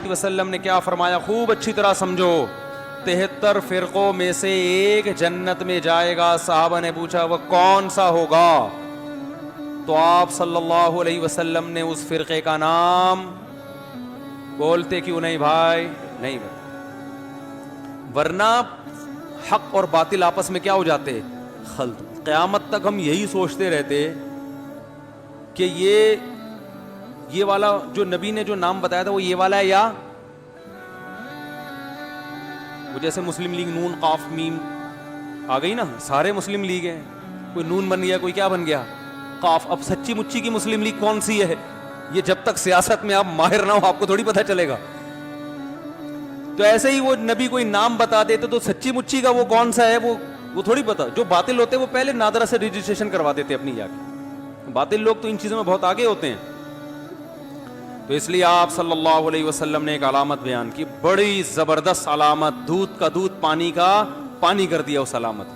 وسلم نے کیا فرمایا؟ خوب اچھی طرح سمجھو. 73 فرقوں میں سے ایک جنت میں جائے گا. صحابہ نے پوچھا وہ کون سا ہوگا؟ تو آپ صلی اللہ علیہ وسلم نے اس فرقے کا نام بولتے کیوں نہیں بھائی؟ نہیں بولتے، ورنہ حق اور باطل آپس میں کیا ہو جاتے؟ خلط. قیامت تک ہم یہی سوچتے رہتے کہ یہ والا جو نبی نے جو نام بتایا تھا وہ یہ والا ہے، یا وہ جیسے مسلم لیگ نون قاف میم آ گئی نا، سارے مسلم لیگ ہیں، کوئی نون بن گیا، کوئی کیا بن گیا، قاف. اب سچی مچی کی مسلم لیگ کون سی ہے؟ یہ جب تک سیاست میں آپ ماہر نہ ہو آپ کو تھوڑی پتہ چلے گا. تو ایسے ہی وہ نبی کوئی نام بتا دیتے تو سچی مچی کا وہ کون سا ہے وہ تھوڑی پتا. جو باطل ہوتے وہ پہلے نادرا سے رجسٹریشن کروا دیتے اپنی جا کے. باطل لوگ تو ان چیزوں میں بہت آگے ہوتے ہیں. تو اس لیے آپ صلی اللہ علیہ وسلم نے ایک علامت بیان کی، بڑی زبردست علامت، دودھ کا دودھ پانی کا پانی کر دیا اس علامت.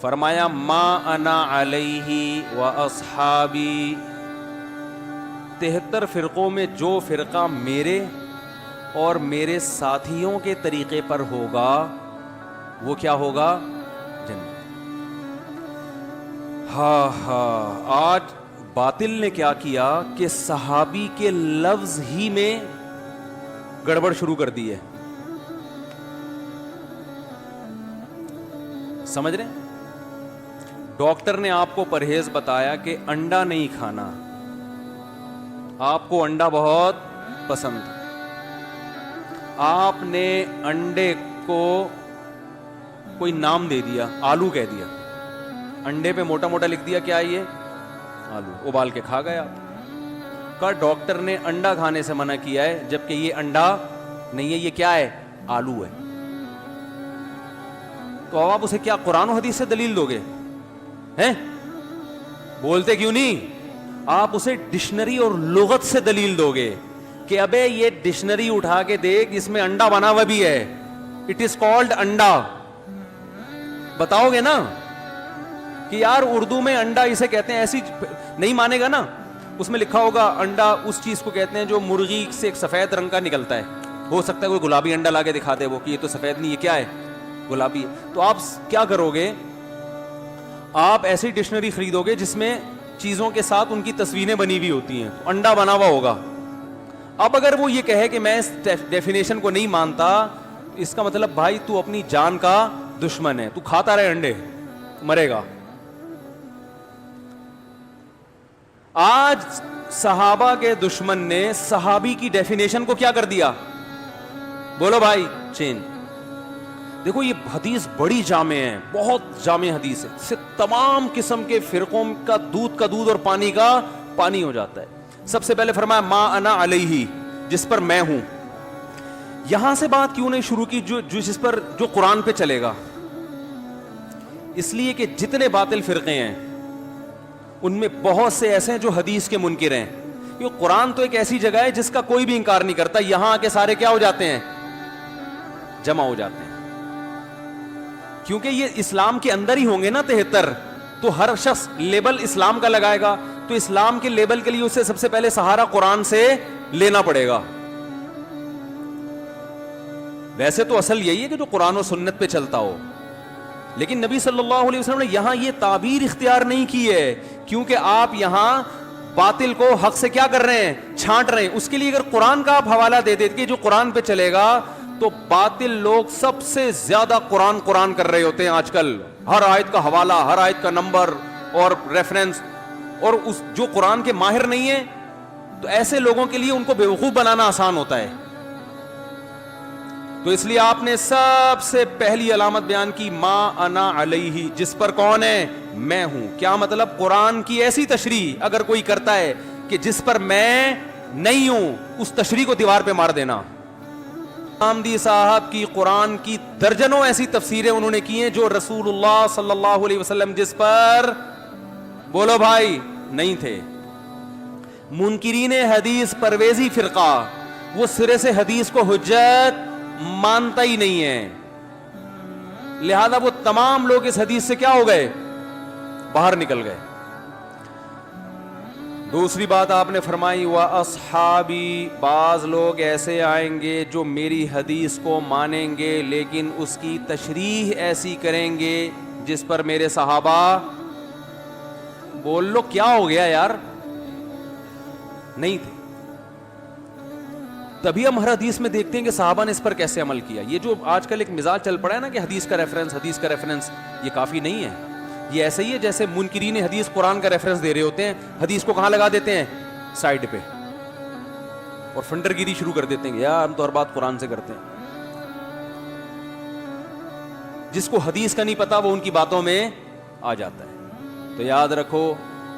فرمایا ما انا علیہ و اصحابی، 73 فرقوں میں جو فرقہ میرے اور میرے ساتھیوں کے طریقے پر ہوگا وہ کیا ہوگا؟ جنت. آج باطل نے کیا کیا کہ صحابی کے لفظ ہی میں گڑبڑ شروع کر دی ہے. سمجھ رہے ہیں؟ ڈاکٹر نے آپ کو پرہیز بتایا کہ انڈا نہیں کھانا، آپ کو انڈا بہت پسند، آپ نے انڈے کو کوئی نام دے دیا، آلو کہہ دیا، انڈے پہ موٹا موٹا لکھ دیا کیا یہ آلو، ابال کے کھا گئے آپ کا. ڈاکٹر نے انڈا کھانے سے منع کیا ہے جبکہ یہ انڈا نہیں ہے، یہ کیا ہے؟ آلو ہے. تو اب آپ اسے کیا قرآن و حدیث سے دلیل دو گے؟ ہیں بولتے کیوں نہیں؟ آپ اسے ڈکشنری اور لغت سے دلیل دو گے کہ ابے یہ ڈکشنری اٹھا کے دیکھ، اس میں انڈا بنا ہوا بھی ہے، اٹ از کالڈ انڈا. بتاؤ گے نا کہ یار اردو میں انڈا اسے کہتے ہیں، ایسی نہیں مانے گا نا. اس میں لکھا ہوگا انڈا اس چیز کو کہتے ہیں جو مرغی سے ایک سفید رنگ کا نکلتا ہے. ہو سکتا ہے کوئی گلابی انڈا لا کے دکھا دے وہ کہ یہ تو سفید نہیں، یہ کیا ہے؟ گلابی ہے. تو آپ کیا کرو گے؟ آپ ایسی ڈکشنری خریدو گے جس میں چیزوں کے ساتھ ان کی تصویریں بنی ہوئی ہوتی ہیں، تو انڈا بنا ہوا ہوگا. اب اگر وہ یہ کہے کہ میں اس ڈیفینیشن کو نہیں مانتا، اس کا مطلب بھائی تو اپنی جان کا دشمن ہے، تو کھاتا رہے انڈے، مرے گا. آج صحابہ کے دشمن نے صحابی کی ڈیفینیشن کو کیا کر دیا؟ بولو بھائی، چین. دیکھو یہ حدیث بڑی جامع ہے، بہت جامع حدیث ہے، اس سے تمام قسم کے فرقوں کا دودھ اور پانی کا پانی ہو جاتا ہے. سب سے پہلے فرمایا ما انا علیہ، جس پر میں ہوں. یہاں سے بات کیوں نہیں شروع کی جس پر جو قرآن پہ چلے گا؟ اس لیے کہ جتنے باطل فرقے ہیں ان میں بہت سے ایسے ہیں جو حدیث کے منکر ہیں. یہ قرآن تو ایک ایسی جگہ ہے جس کا کوئی بھی انکار نہیں کرتا، یہاں آ کے سارے کیا ہو جاتے ہیں؟ جمع ہو جاتے ہیں. کیونکہ یہ اسلام کے اندر ہی ہوں گے نا 73، تو ہر شخص لیبل اسلام کا لگائے گا، تو اسلام کے لیبل کے لیے اسے سب سے پہلے سہارا قرآن سے لینا پڑے گا. ویسے تو اصل یہی ہے کہ جو قرآن و سنت پہ چلتا ہو، لیکن نبی صلی اللہ علیہ وسلم نے یہاں یہ تعبیر اختیار نہیں کی ہے، کیونکہ آپ یہاں باطل کو حق سے کیا کر رہے ہیں؟ چھانٹ رہے ہیں. اس کے لیے اگر قرآن کا آپ حوالہ دے دیتے کہ جو قرآن پہ چلے گا، تو باطل لوگ سب سے زیادہ قرآن کر رہے ہوتے ہیں آج کل، ہر آیت کا حوالہ، ہر آیت کا نمبر اور ریفرنس. اور اس جو قرآن کے ماہر نہیں ہیں تو ایسے لوگوں کے لیے ان کو بیوقوف بنانا آسان ہوتا ہے. تو اس لیے آپ نے سب سے پہلی علامت بیان کی ما انا علیہ، جس پر کون ہے؟ میں ہوں. کیا مطلب؟ قرآن کی ایسی تشریح اگر کوئی کرتا ہے کہ جس پر میں نہیں ہوں، اس تشریح کو دیوار پہ مار دینا. آمدی صاحب کی قرآن کی درجنوں ایسی تفسیریں انہوں نے کی ہیں جو رسول اللہ صلی اللہ علیہ وسلم جس پر بولو بھائی نہیں تھے. منکرین حدیث پرویزی فرقہ وہ سرے سے حدیث کو حجت مانتا ہی نہیں ہے، لہذا وہ تمام لوگ اس حدیث سے کیا ہو گئے؟ باہر نکل گئے. دوسری بات آپ نے فرمائی وَأَصْحَابِي، بعض لوگ ایسے آئیں گے جو میری حدیث کو مانیں گے لیکن اس کی تشریح ایسی کریں گے جس پر میرے صحابہ، بول لو کیا ہو گیا یار، نہیں تھے. تبھی ہم ہر حدیث میں دیکھتے ہیں کہ صحابہ نے اس پر کیسے عمل کیا. یہ جو آج کل ایک مزاج چل پڑا ہے نا کہ حدیث کا ریفرنس، یہ کافی نہیں ہے. یہ ایسے ہی ہے جیسے منکرین حدیث قرآن کا ریفرنس دے رہے ہوتے ہیں، حدیث کو کہاں لگا دیتے ہیں؟ سائڈ پہ، اور فنڈر گیری شروع کر دیتے ہیں یار ہم تو ہر بات قرآن سے کرتے ہیں. جس کو حدیث کا نہیں پتا وہ ان کی باتوں میں آ جاتا ہے. تو یاد رکھو،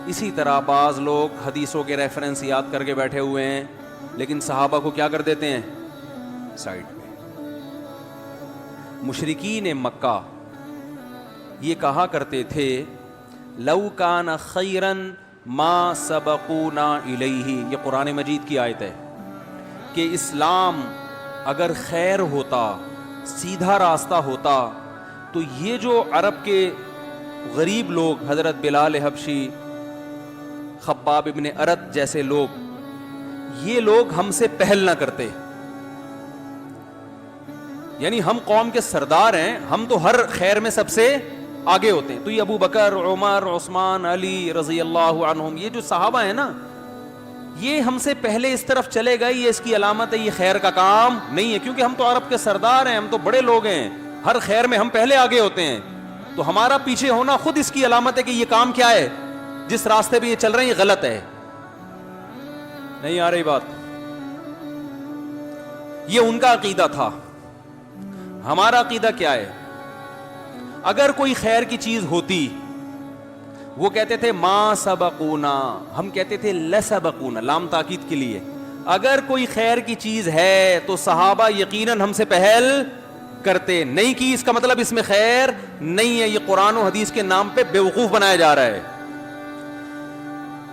اسی طرح بعض لوگ حدیثوں کے ریفرنس یاد کر کے بیٹھے ہوئے ہیں لیکن صحابہ کو کیا کر دیتے ہیں؟ سائڈ پہ. مشرکین مکہ یہ کہا کرتے تھے لو کان خیرا ما سبقونا الیہ، یہ قرآن مجید کی آیت ہے کہ اسلام اگر خیر ہوتا، سیدھا راستہ ہوتا، تو یہ جو عرب کے غریب لوگ، حضرت بلال حبشی، خباب ابن ارت جیسے لوگ، یہ لوگ ہم سے پہل نہ کرتے. یعنی ہم قوم کے سردار ہیں، ہم تو ہر خیر میں سب سے آگے ہوتے ہیں. تو یہ ابو بکر، عمر، عثمان، علی رضی اللہ عنہم، یہ جو صحابہ ہیں نا، یہ ہم سے پہلے اس طرف چلے گئے، یہ اس کی علامت ہے، یہ خیر کا کام نہیں ہے. کیونکہ ہم تو عرب کے سردار ہیں، ہم تو بڑے لوگ ہیں، ہر خیر میں ہم پہلے آگے ہوتے ہیں. تو ہمارا پیچھے ہونا خود اس کی علامت ہے کہ یہ کام کیا ہے، جس راستے پہ یہ چل رہے ہیں یہ غلط ہے. نہیں آ رہی بات؟ یہ ان کا عقیدہ تھا. ہمارا عقیدہ کیا ہے؟ اگر کوئی خیر کی چیز ہوتی، وہ کہتے تھے ما سبقونا، ہم کہتے تھے لسبقونا، لام تاکید کے لیے. اگر کوئی خیر کی چیز ہے تو صحابہ یقیناً ہم سے پہل کرتے. نہیں کی اس کا مطلب اس میں خیر نہیں ہے. یہ قرآن و حدیث کے نام پہ بیوقوف بنایا جا رہا ہے.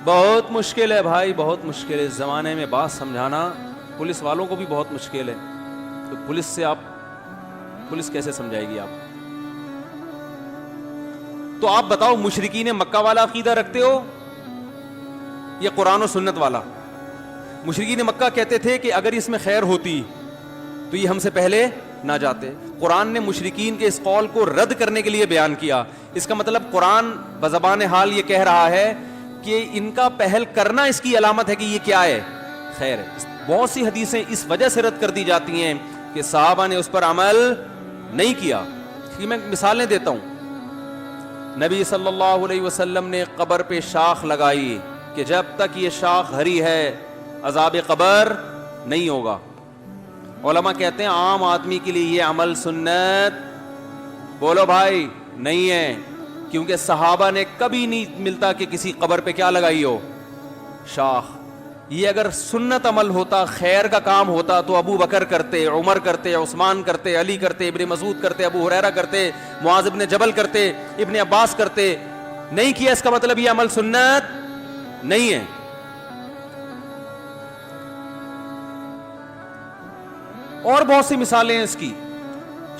بہت مشکل ہے بھائی، بہت مشکل ہے. اس زمانے میں بات سمجھانا پولیس والوں کو بھی بہت مشکل ہے. تو پولیس کیسے سمجھائے گی آپ؟ تو آپ بتاؤ، مشرکین مکہ والا عقیدہ رکھتے ہو یا قرآن و سنت والا؟ مشرکین مکہ کہتے تھے کہ اگر اس میں خیر ہوتی تو یہ ہم سے پہلے نہ جاتے. قرآن نے مشرکین کے اس قول کو رد کرنے کے لیے بیان کیا. اس کا مطلب قرآن بزبان حال یہ کہہ رہا ہے کہ ان کا پہل کرنا اس کی علامت ہے کہ یہ کیا ہے، خیر ہے. بہت سی حدیثیں اس وجہ سے رد کر دی جاتی ہیں کہ صحابہ نے اس پر عمل نہیں کیا. میں مثالیں دیتا ہوں. نبی صلی اللہ علیہ وسلم نے قبر پہ شاخ لگائی کہ جب تک یہ شاخ ہری ہے عذاب قبر نہیں ہوگا. علماء کہتے ہیں عام آدمی کے لیے یہ عمل سنت، بولو بھائی، نہیں ہے. کیونکہ صحابہ نے کبھی نہیں ملتا کہ کسی قبر پہ کیا لگائی ہو، شاخ. یہ اگر سنت عمل ہوتا، خیر کا کام ہوتا، تو ابو بکر کرتے، عمر کرتے، عثمان کرتے، علی کرتے، ابن مسعود کرتے، ابو ہریرہ کرتے، معاذ ابن جبل کرتے، ابن عباس کرتے. نہیں کیا، اس کا مطلب یہ عمل سنت نہیں ہے. اور بہت سی مثالیں ہیں اس کی.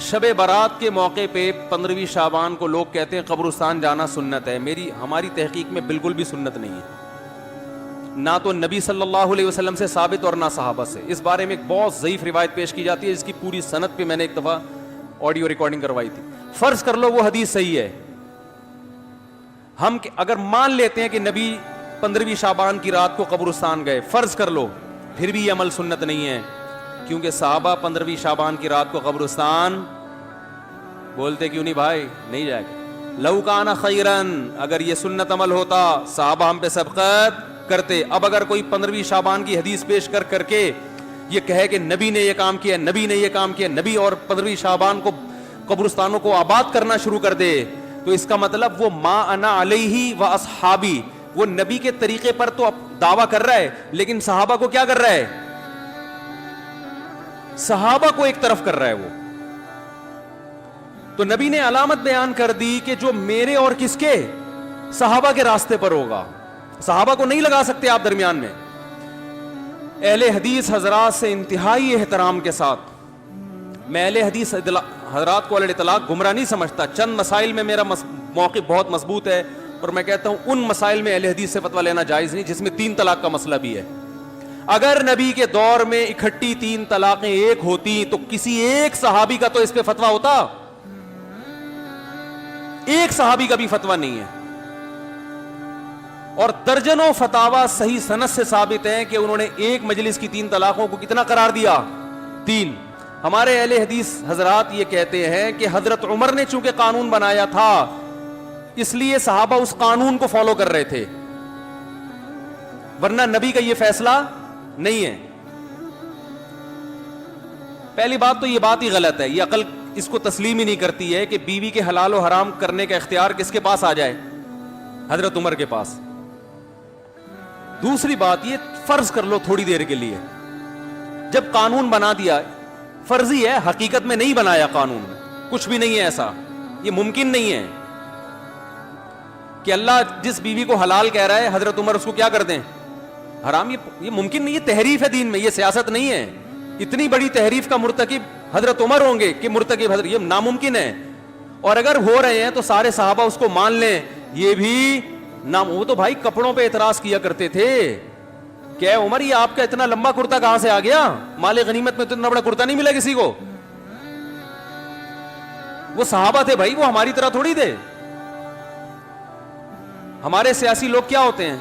شب برات کے موقع پہ 15ویں شعبان کو لوگ کہتے ہیں قبرستان جانا سنت ہے. ہماری تحقیق میں بالکل بھی سنت نہیں ہے، نہ تو نبی صلی اللہ علیہ وسلم سے ثابت اور نہ صحابہ سے. اس بارے میں ایک بہت ضعیف روایت پیش کی جاتی ہے، جس کی پوری سند پہ میں نے ایک دفعہ آڈیو ریکارڈنگ کروائی تھی. فرض کر لو وہ حدیث صحیح ہے، ہم اگر مان لیتے ہیں کہ نبی 15ویں شعبان کی رات کو قبرستان گئے، فرض کر لو، پھر بھی یہ عمل سنت نہیں ہے. کیونکہ صحابہ 15ویں شعبان کی رات کو قبرستان بولتے کیوں نہیں بھائی؟ نہیں جائے گا. لو کان خیرن، اگر یہ سنت عمل ہوتا صحابہ ہم پہ سبقت کرتے. اب اگر کوئی 15ویں شعبان کی حدیث پیش کر کے یہ کہے کہ نبی نے یہ کام کیا، نبی نے یہ کام کیا، نبی اور 15ویں شعبان کو قبرستانوں کو آباد کرنا شروع کر دے، تو اس کا مطلب وہ ما انا علیہ و اصحابی، وہ نبی کے طریقے پر تو دعویٰ کر رہا ہے لیکن صحابہ کو کیا کر رہا ہے؟ صحابہ کو ایک طرف کر رہا ہے وہ. تو نبی نے علامت بیان کر دی کہ جو میرے اور کس کے، صحابہ کے راستے پر ہوگا. صحابہ کو نہیں لگا سکتے آپ درمیان میں. اہل حدیث حضرات سے انتہائی احترام کے ساتھ، میں اہل حدیث حضرات کو علی اطلاق گمراہ نہیں سمجھتا. چند مسائل میں میرا موقف بہت مضبوط ہے، اور میں کہتا ہوں ان مسائل میں اہل حدیث سے فتویٰ لینا جائز نہیں جس میں 3 طلاق کا مسئلہ بھی ہے. اگر نبی کے دور میں اکٹھی 3 طلاقیں ایک ہوتی تو کسی ایک صحابی کا تو اس پہ فتویٰ ہوتا, ایک صحابی کا بھی فتویٰ نہیں ہے. اور درجنوں فتاوا صحیح سند سے ثابت ہیں کہ انہوں نے ایک مجلس کی 3 طلاقوں کو کتنا قرار دیا؟ 3. ہمارے اہل حدیث حضرات یہ کہتے ہیں کہ حضرت عمر نے چونکہ قانون بنایا تھا اس لیے صحابہ اس قانون کو فالو کر رہے تھے, ورنہ نبی کا یہ فیصلہ نہیں ہے. پہلی بات تو یہ بات ہی غلط ہے, یہ عقل اس کو تسلیم ہی نہیں کرتی ہے کہ بیوی کے حلال و حرام کرنے کا اختیار کس کے پاس آ جائے؟ حضرت عمر کے پاس. دوسری بات یہ فرض کر لو تھوڑی دیر کے لیے, جب قانون بنا دیا, فرضی ہے, حقیقت میں نہیں بنایا قانون, کچھ بھی نہیں ہے ایسا, یہ ممکن نہیں ہے کہ اللہ جس بیوی کو حلال کہہ رہا ہے حضرت عمر اس کو کیا کر دیں؟ حرام. یہ ممکن نہیں, یہ تحریف ہے دین میں, یہ سیاست نہیں ہے. اتنی بڑی تحریف کا مرتکب حضرت عمر ہوں گے کہ مرتکب حضرت, یہ ناممکن ہے. اور اگر ہو رہے ہیں تو سارے صحابہ اس کو مان لیں, یہ بھی وہ تو بھائی کپڑوں پہ اعتراض کیا کرتے تھے کہ اے عمر یہ آپ کا اتنا لمبا کرتا کہاں سے آ گیا؟ مال غنیمت میں تو اتنا بڑا کرتا نہیں ملا کسی کو. وہ صحابہ تھے بھائی, وہ ہماری طرح تھوڑی تھے. ہمارے سیاسی لوگ کیا ہوتے ہیں,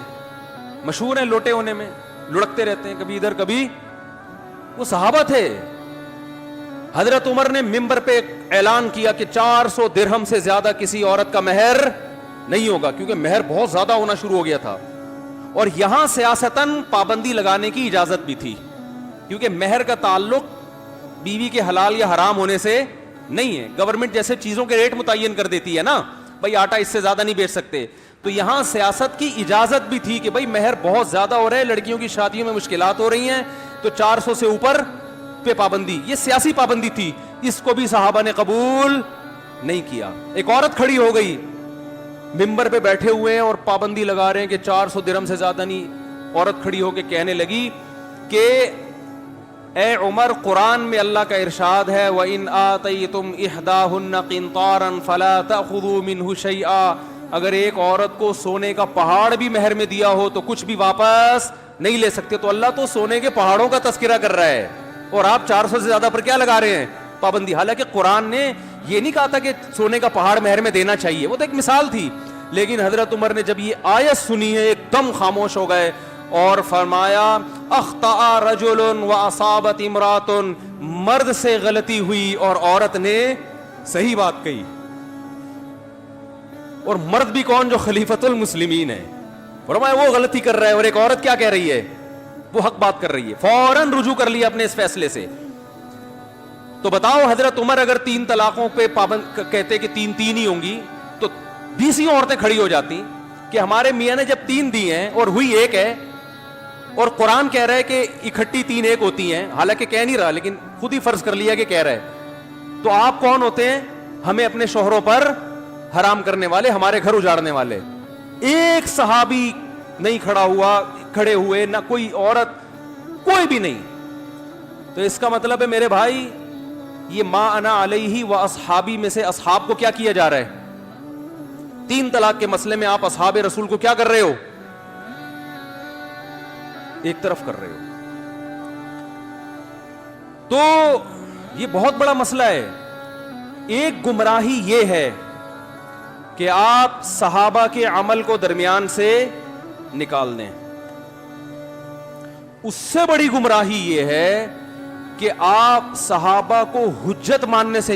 مشہور ہیں لوٹے ہونے میں, لڑکتے رہتے ہیں کبھی ادھر کبھی. وہ صحابہ تھے. حضرت عمر نے منبر پہ اعلان کیا کہ 400 درہم سے زیادہ کسی عورت کا مہر نہیں ہوگا, کیونکہ مہر بہت زیادہ ہونا شروع ہو گیا تھا. اور یہاں سیاستاً پابندی لگانے کی اجازت بھی تھی, کیونکہ مہر کا تعلق بیوی کے حلال یا حرام ہونے سے نہیں ہے. گورنمنٹ جیسے چیزوں کے ریٹ متعین کر دیتی ہے نا, بھائی آٹا اس سے زیادہ نہیں بیچ سکتے, تو یہاں سیاست کی اجازت بھی تھی کہ بھائی مہر بہت زیادہ ہو رہا ہے, لڑکیوں کی شادیوں میں مشکلات ہو رہی ہیں, تو 400 سے اوپر پہ پابندی. یہ سیاسی پابندی تھی, اس کو بھی صحابہ نے قبول نہیں کیا. ایک عورت کھڑی ہو گئی, ممبر پہ بیٹھے ہوئے ہیں اور پابندی لگا رہے ہیں کہ 400 درہم سے زیادہ نہیں. عورت کھڑی ہو کے کہنے لگی کہ اے عمر, قرآن میں اللہ کا ارشاد ہے وَإِنْ آتَيْتُمْ إِحْدَاهُنَّ قِنْطَارًا فَلَا تَأْخُذُوا مِنْهُ شَيْئًا. اگر ایک عورت کو سونے کا پہاڑ بھی مہر میں دیا ہو تو کچھ بھی واپس نہیں لے سکتے. تو اللہ تو سونے کے پہاڑوں کا تذکرہ کر رہا ہے, اور آپ 400 سے زیادہ پر کیا لگا رہے ہیں پابندی. حالانکہ قرآن نے یہ نہیں کہا تھا کہ سونے کا پہاڑ مہر میں دینا چاہیے, وہ تو ایک مثال تھی. لیکن حضرت عمر نے جب یہ آیت سنی ہے ایک دم خاموش ہو گئے اور فرمایا اخطأ رجل واصابت امرات, مرد سے غلطی ہوئی اور عورت نے صحیح بات کہی. اور مرد بھی کون, جو خلیفۃ المسلمین ہے, فرمایا وہ غلطی کر رہا ہے اور ایک عورت کیا کہہ رہی ہے, وہ حق بات کر رہی ہے. فوراً رجوع کر لیا اپنے اس فیصلے سے. تو بتاؤ حضرت عمر اگر 3 طلاقوں پہ پابند کہتے کہ 3 ہی ہوں گی تو 20 عورتیں کھڑی ہو جاتی کہ ہمارے میاں نے جب 3 دی ہیں اور ہوئی 1 ہے, اور قرآن کہہ رہا ہے کہ اکٹھی 3 ایک ہوتی ہیں, حالانکہ کہہ نہیں رہا لیکن خود ہی فرض کر لیا کہ کہہ رہا ہے, تو آپ کون ہوتے ہیں ہمیں اپنے شوہروں پر حرام کرنے والے, ہمارے گھر اجاڑنے والے؟ ایک صحابی نہیں کھڑے ہوئے, نہ کوئی عورت, کوئی بھی نہیں. تو اس کا مطلب ہے میرے بھائی یہ ما انا علیہ و اصحابی میں سے اصحاب کو کیا کیا جا رہا ہے؟ 3 طلاق کے مسئلے میں آپ اصحاب رسول کو کیا کر رہے ہو؟ ایک طرف کر رہے ہو. تو یہ بہت بڑا مسئلہ ہے. ایک گمراہی یہ ہے کہ آپ صحابہ کے عمل کو درمیان سے نکال دیں. اس سے بڑی گمراہی یہ ہے کہ آپ صحابہ کو حجت ماننے سے